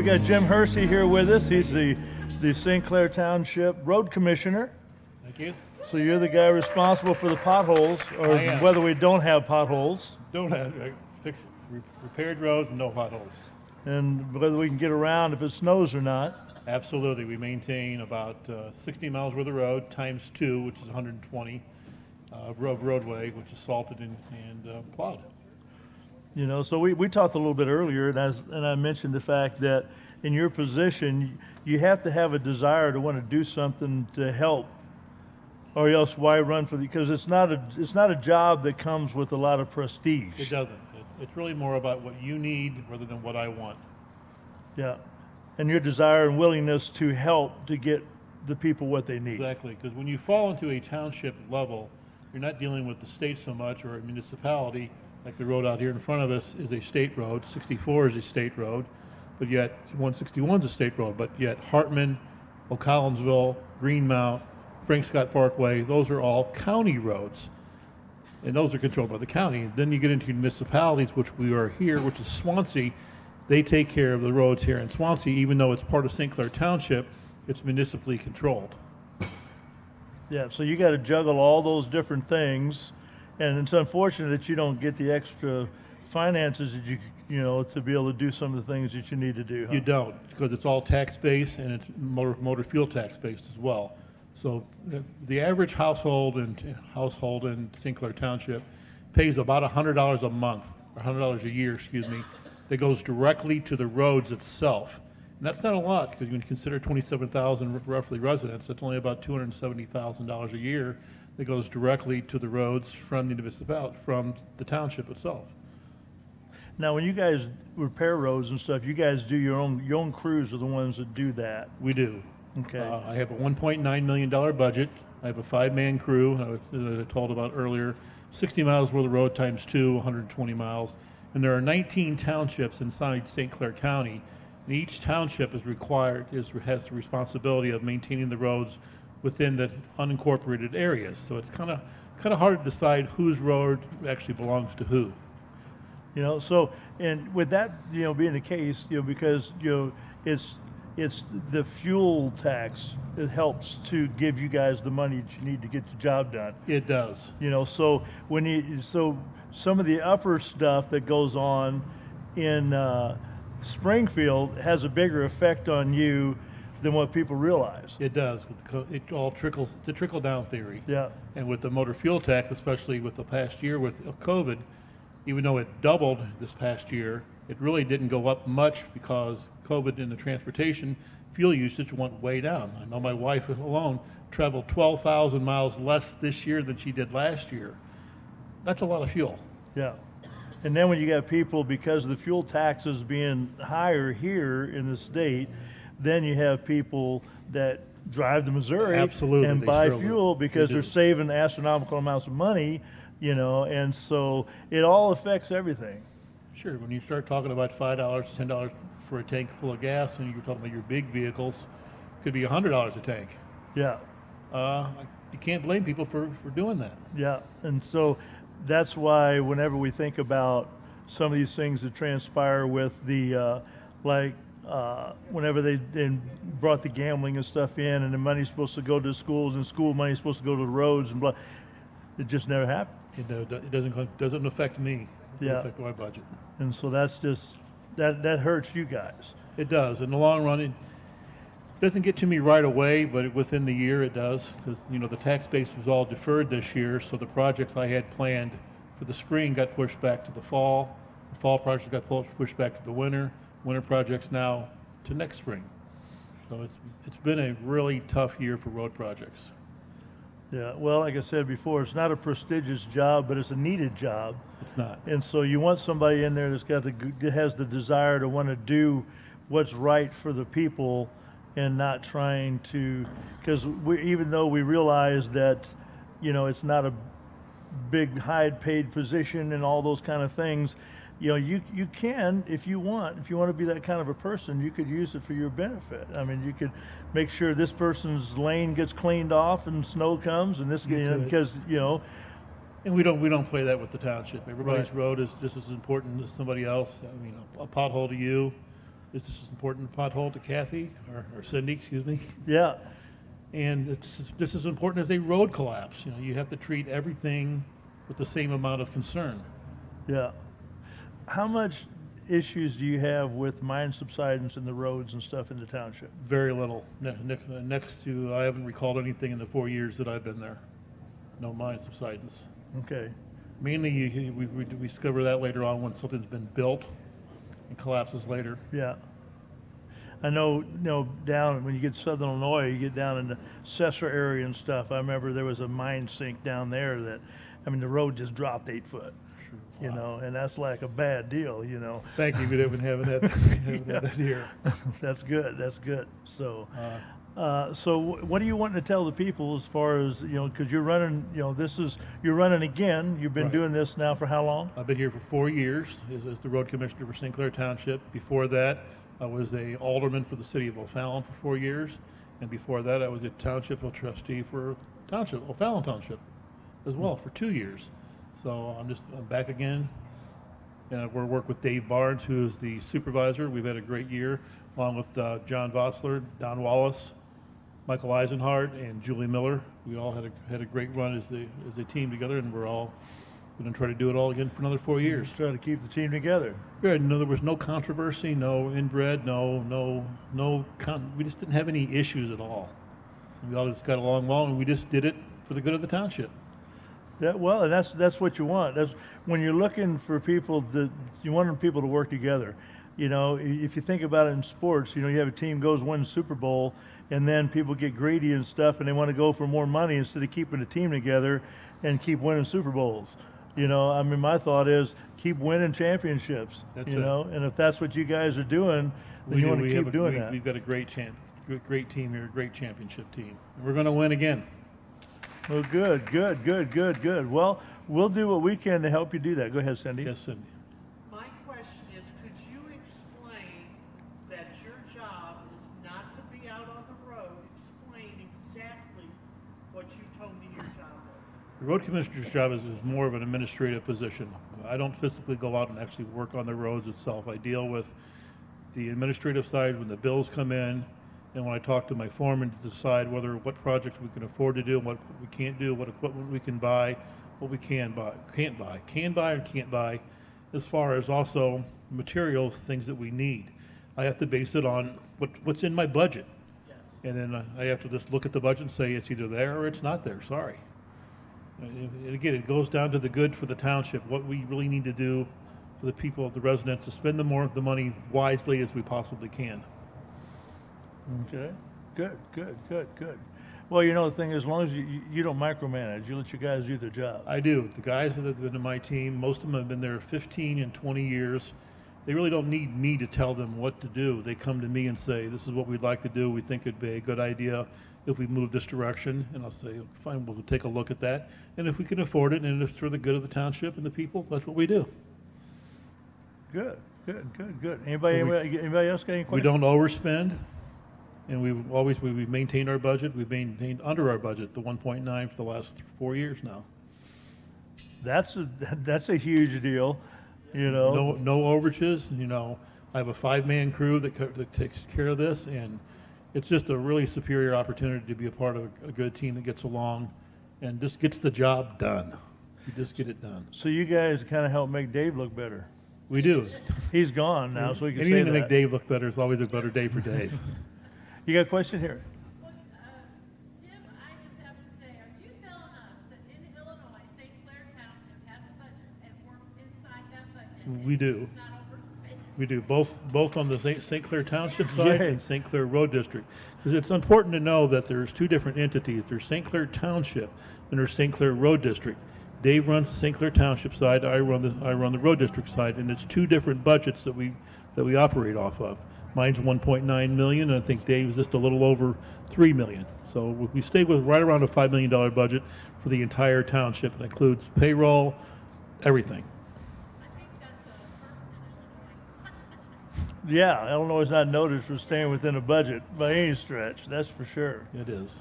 got Jim Hursey here with us. He's the Clair Township Road Commissioner. Thank you. So you're the guy responsible for the potholes, or whether we don't have potholes. Don't have repaired roads and no potholes. And whether we can get around if it snows or not. Absolutely. We maintain about 60 miles worth of road times 2, which is 120 roadway, which is salted and plowed. You know, so we talked a little bit earlier, and I mentioned the fact that in your position, you have to have a desire to want to do something to help, or else why run for the? Because it's not a job that comes with a lot of prestige. It doesn't. It's really more about what you need rather than what I want. Yeah, and your desire and willingness to help to get the people what they need. Exactly, because when you fall into a township level, you're not dealing with the state so much or a municipality. Like the road out here in front of us is a state road, 64 is a state road, but yet 161 is a state road, but yet Hartman, O'Collinsville, Greenmount, Frank Scott Parkway, those are all county roads. And those are controlled by the county. And then you get into municipalities, which we are here, which is Swansea. They take care of the roads here in Swansea, even though it's part of St. Clair Township, it's municipally controlled. Yeah, so you got to juggle all those different things. And it's unfortunate that you don't get the extra finances that you know, to be able to do some of the things that you need to do. Huh? You don't, because it's all tax-based and it's motor fuel tax-based as well. So the average household in St. Clair Township pays about $100 a month, or $100 a year, excuse me, that goes directly to the roads itself. And that's not a lot, because when you consider 27,000 roughly residents, that's only about $270,000 a year that goes directly to the roads from the municipality, from the township itself. Now, when you guys repair roads and stuff, you guys do your own crews are the ones that do that. We do. Okay. I have a $1.9 million budget. I have a 5-man crew, as I told about earlier, 60 miles worth of road times 2, 120 miles. And there are 19 townships inside St. Clair County. And each township has the responsibility of maintaining the roads within the unincorporated areas. So it's kind of hard to decide whose road actually belongs to who. You know, so, and with that, you know, being the case, you know, because, you know, it's the fuel tax, it helps to give you guys the money that you need to get the job done. It does. You know, so so some of the upper stuff that goes on in Springfield has a bigger effect on you than what people realize. It does. It all trickles. It's a trickle-down theory. Yeah. And with the motor fuel tax, especially with the past year with COVID, even though it doubled this past year, it really didn't go up much because COVID and the transportation fuel usage went way down. I know my wife alone traveled 12,000 miles less this year than she did last year. That's a lot of fuel. Yeah. And then when you got people, because of the fuel taxes being higher here in the state, then you have people that drive to Missouri Absolutely, and buy fuel because they're saving astronomical amounts of money, you know, and so it all affects everything. Sure, when you start talking about $5, $10 for a tank full of gas, and you're talking about your big vehicles, it could be $100 a tank. Yeah. You can't blame people for doing that. Yeah, and so that's why whenever we think about some of these things that transpire with the, whenever they brought the gambling and stuff in, and the money's supposed to go to schools, and school money's supposed to go to the roads, and blah, it just never happened. It doesn't affect me. It doesn't affect my budget. And so that's just, that hurts you guys. It does. In the long run, it doesn't get to me right away, but within the year it does, because, you know, the tax base was all deferred this year, so the projects I had planned for the spring got pushed back to the fall. The fall projects got pushed back to the winter. Winter projects now to next spring. So it's been a really tough year for road projects. Yeah, well, like I said before, it's not a prestigious job, but it's a needed job. It's not. And so you want somebody in there that has the desire to want to do what's right for the people, and not trying to, because even though we realize that, you know, it's not a big high paid position and all those kind of things, you know, you can, if you want to be that kind of a person, you could use it for your benefit. I mean, you could make sure this person's lane gets cleaned off and snow comes, and this, you know, because, you know. And we don't play that with the township. Everybody's Right. road is just as important as somebody else. I mean, a pothole to you This is important pothole to Kathy, or Cindy, excuse me. Yeah, And it's just as important as a road collapse. You know, you have to treat everything with the same amount of concern. yeah. How much issues do you have with mine subsidence in the roads and stuff in the township? Very little. Next to, I haven't recalled anything in the 4 years that I've been there. No mine subsidence. Okay, Mainly, we discover that later on when something's been built and collapses later. yeah. I know, down when you get to Southern Illinois, you get down in the Cesar area and stuff. I remember there was a mine sink down there that, I mean, the road just dropped 8 foot, and that's like a bad deal, Thank you. We haven't having that, haven't had that here. That's good. That's good. So, what do you want to tell the people as far as because you're running, you're running again. You've been Right. doing this now for how long? I've been here for 4 years as the road commissioner for St. Clair Township. Before that, I was a alderman for the city of O'Fallon for 4 years, and before that, I was a township trustee for O'Fallon Township, as well for 2 years. So I'm back again, and I work with Dave Barnes, who is the supervisor. We've had a great year, along with John Vossler, Don Wallace, Michael Eisenhardt, and Julie Miller. We all had a great run as a team together, and we're all going to try to do it all again for another 4 years. Try to keep the team together. Good. No, there was no controversy, no inbred, we just didn't have any issues at all. We all just got along well, and we just did it for the good of the township. Yeah, well, and that's what you want. That's when you're looking for people you want people to work together. If you think about it in sports, you have a team goes win the Super Bowl, and then people get greedy and stuff, and they want to go for more money instead of keeping the team together and keep winning Super Bowls. I mean, my thought is keep winning championships. That's it. it. And if that's what you guys are doing, then you want to keep doing that. We've got a great team here, a great championship team. And we're going to win again. Well, good. Well, we'll do what we can to help you do that. Go ahead, Cindy. Yes, Cindy. My question is, could you explain that your job is not to be out on the road? Explain exactly what you told me your job was. The road commissioner's job is more of an administrative position. I don't physically go out and actually work on the roads itself. I deal with the administrative side when the bills come in, and when I talk to my foreman to decide what projects we can afford to do, what we can't do, what equipment we can buy, what we can buy, can buy and can't buy, as far as also materials, things that we need. I have to base it on what's in my budget. Yes. And then I have to just look at the budget and say it's either there or it's not there, sorry. And again, it goes down to the good for the township, what we really need to do for the people, the residents, to spend the money wisely as we possibly can. Okay. Good. Well, the thing is, as long as you don't micromanage, you let your guys do their job. I do. The guys that have been in my team, most of them have been there 15 and 20 years. They really don't need me to tell them what to do. They come to me and say, this is what we'd like to do. We think it'd be a good idea if we move this direction. And I'll say, fine, we'll take a look at that. And if we can afford it and it's for the good of the township and the people, that's what we do. Good. Anybody else got any questions? We don't overspend. And we've maintained our budget. We've maintained under our budget, the 1.9 for the last 4 years now. That's a huge deal, No overages. I have a 5-man crew that takes care of this, and it's just a really superior opportunity to be a part of a good team that gets along and just gets the job done. You just get it done. So you guys kind of help make Dave look better. We do. He's gone now, so we can say Anything that. to make Dave look better is always a better day for Dave. You got a question here? Well, Jim, I just have to say, are you telling us that in Illinois, St. Clair Township has a budget and works inside that budget? We do. It's not overspending? We do, both on the St. Clair Township side Yay. and St. Clair Road District. Because it's important to know that there's two different entities. There's St. Clair Township and there's St. Clair Road District. Dave runs the St. Clair Township side, I run the Road District side, and it's two different budgets that we operate off of. Mine's 1.9 million, and I think Dave's just a little over 3 million. So we stay with right around a $5 million budget for the entire township. It includes payroll, everything. I think that's a first in Illinois. Yeah, Illinois is not noted for staying within a budget by any stretch. That's for sure. It is.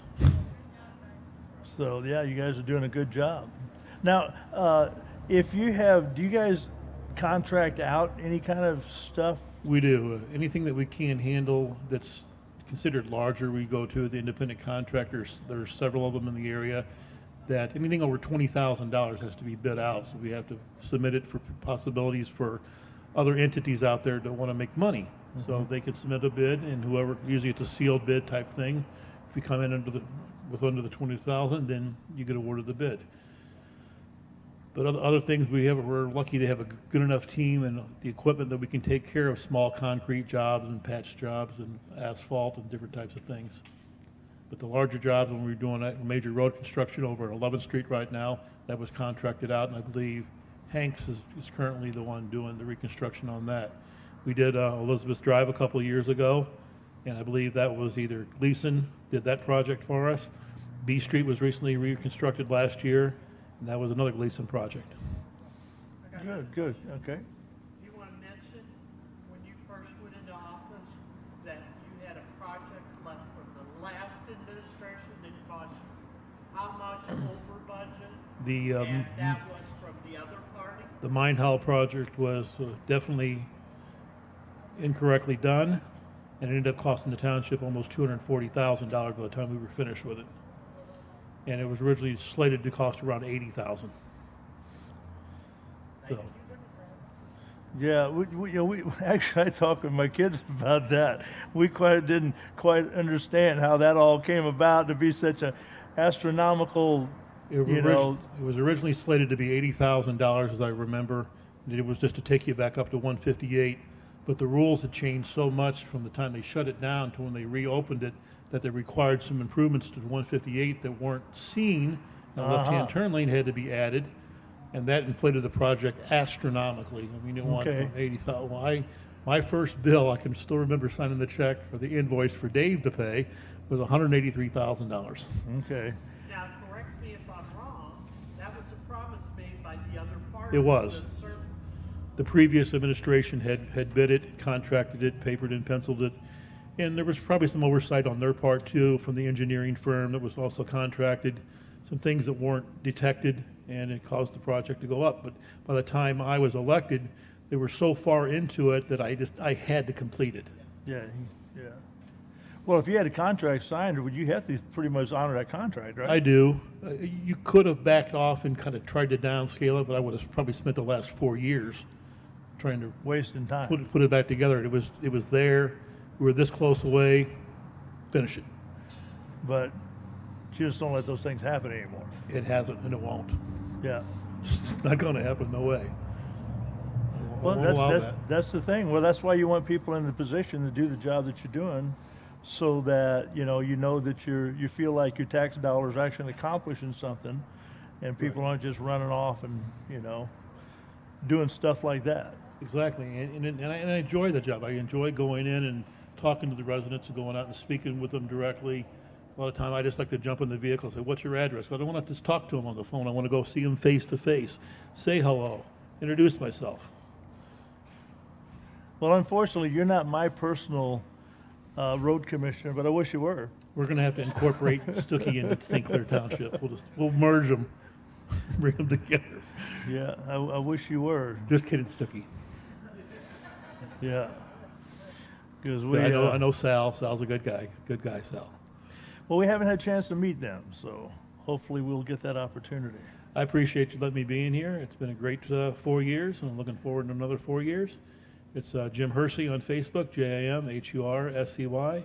So yeah, you guys are doing a good job. Now, do you guys contract out any kind of stuff We do. Anything that we can't handle that's considered larger, we go to the independent contractors. There's several of them in the area that anything over $20,000 has to be bid out. So we have to submit it for possibilities for other entities out there that want to make money. So they can submit a bid, and whoever, usually it's a sealed bid type thing. If you come in under the 20,000, then you get awarded the bid. But other things we're lucky to have a good enough team and the equipment that we can take care of small concrete jobs and patch jobs and asphalt and different types of things. But the larger jobs, when we're doing that major road construction over at 11th Street right now, that was contracted out, and I believe Hanks is currently the one doing the reconstruction on that. We did Elizabeth Drive a couple of years ago, and I believe that was either Gleason did that project for us. B Street was recently reconstructed last year, and that was another Gleason project. Good, okay. You want to mention, when you first went into office, that you had a project left from the last administration that cost you how much over budget? And that was from the other party? The Mine Hall project was definitely incorrectly done, and it ended up costing the township almost $240,000 by the time we were finished with it. And it was originally slated to cost around $80,000. So, Yeah, we actually, I talked with my kids about that. We didn't quite understand how that all came about to be such a astronomical, it was originally slated to be $80,000, as I remember. And it was just to take you back up to 158. But the rules had changed so much from the time they shut it down to when they reopened it that they required some improvements to the 158 that weren't seen. The left-hand turn lane had to be added, and that inflated the project astronomically. I mean, it went from 80,000. Well, my first bill, I can still remember signing the check for the invoice for Dave to pay, was $183,000. okay. Now, correct me if I'm wrong, that was a promise made by the other party. It was. to a certain- The previous administration had bid it, contracted it, papered and penciled it, and there was probably some oversight on their part too from the engineering firm that was also contracted, some things that weren't detected, and it caused the project to go up. But by the time I was elected, they were so far into it that I had to complete it. Yeah. Well, if you had a contract signed, would you have to pretty much honor that contract, right? I do. You could have backed off and kind of tried to downscale it, but I would have probably spent the last 4 years trying to Wasting time. put it back together. It was there. We were this close away. Finish it. But you just don't let those things happen anymore. It hasn't, and it won't. Yeah. It's not going to happen. No way. Well, Won't allow that. that's the thing. Well, that's why you want people in the position to do the job that you're doing, so that you know that you feel like your tax dollars are actually accomplishing something, and people aren't just running off and doing stuff like that. Exactly, and I enjoy the job. I enjoy going in and talking to the residents and going out and speaking with them directly. A lot of time I just like to jump in the vehicle and say, "What's your address?" I don't want to just talk to them on the phone. I want to go see them face to face, say hello, introduce myself. Well, unfortunately, you're not my personal road commissioner, but I wish you were. We're going to have to incorporate Stookie into St. Clair Township. We'll merge them, bring them together. Yeah, I wish you were. Just kidding, Stookie. Yeah. Because I know Sal. Sal's a good guy. Good guy, Sal. Well, we haven't had a chance to meet them, so hopefully we'll get that opportunity. I appreciate you letting me be in here. It's been a great 4 years, and I'm looking forward to another 4 years. It's Jim Hursey on Facebook, JimHursey.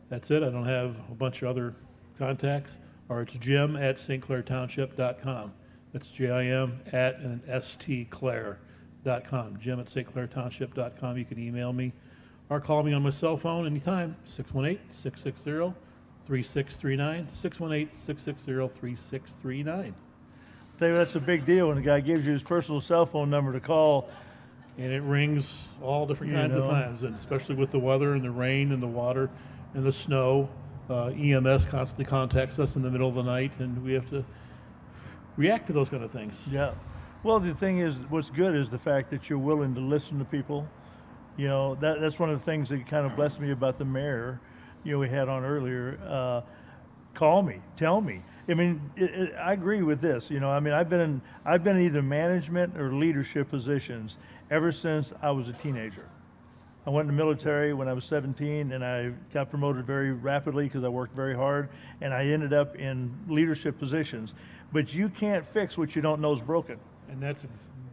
That's it. I don't have a bunch of other contacts. Or it's Jim at stclairtownship.com. That's JIM at and STClair.com. Jim at stclairtownship.com. You can email me or call me on my cell phone anytime, 618-660-3639, 618-660-3639. Tell you, that's a big deal when the guy gives you his personal cell phone number to call. And it rings all different kinds of know. times, and especially with the weather and the rain and the water and the snow. EMS constantly contacts us in the middle of the night, and we have to react to those kind of things. Yeah. Well, the thing is, what's good is the fact that you're willing to listen to people. That's one of the things that kind of blessed me about the mayor, we had on earlier. Call me, tell me. I mean, I agree with this. I've been in either management or leadership positions ever since I was a teenager. I went in the military when I was 17, and I got promoted very rapidly because I worked very hard, and I ended up in leadership positions. But you can't fix what you don't know is broken. And that's a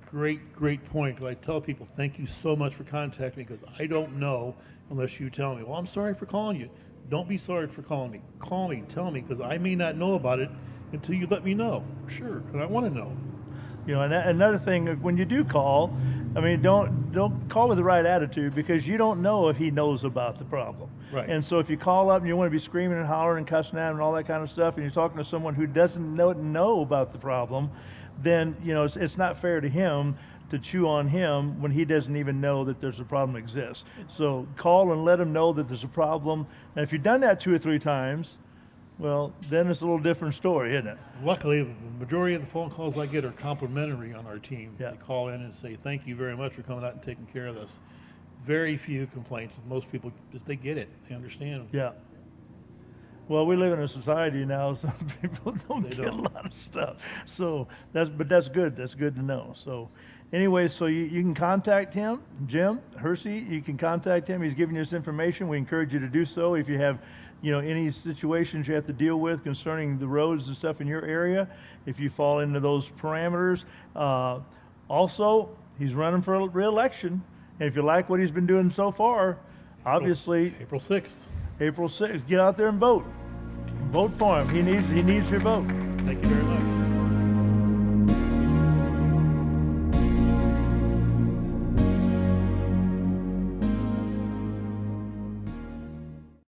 great point, 'cause I tell people, thank you so much for contacting me, because I don't know unless you tell me. Well, I'm sorry for calling you. Don't be sorry for calling me. Call me, tell me, because I may not know about it until you let me know. Sure, and I want to know. You know, and another thing, when you do call, I mean, don't call with the right attitude, because you don't know if he knows about the problem. Right. And so if you call up and you want to be screaming and hollering and cussing at him and all that kind of stuff, and you're talking to someone who doesn't know about the problem, then you know it's not fair to him to chew on him when he doesn't even know that there's a problem exists. So call and let him know that there's a problem. And if you've done that 2 or 3 times, well, then it's a little different story, isn't it? Luckily, the majority of the phone calls I get are complimentary on our team. Yeah. They call in and say, thank you very much for coming out and taking care of this. Very few complaints. Most people they get it. They understand. Yeah. Well, we live in a society now, some people don't They get don't. a lot of stuff. So that's good. That's good to know. So anyway, so you can contact him, Jim Hursey. You can contact him. He's giving you this information. We encourage you to do so if you have, you know, any situations you have to deal with concerning the roads and stuff in your area, if you fall into those parameters. Also, he's running for re-election. And if you like what he's been doing so far, obviously April 6th. April 6th, get out there and vote. Vote for him. He needs your vote. Thank you very much.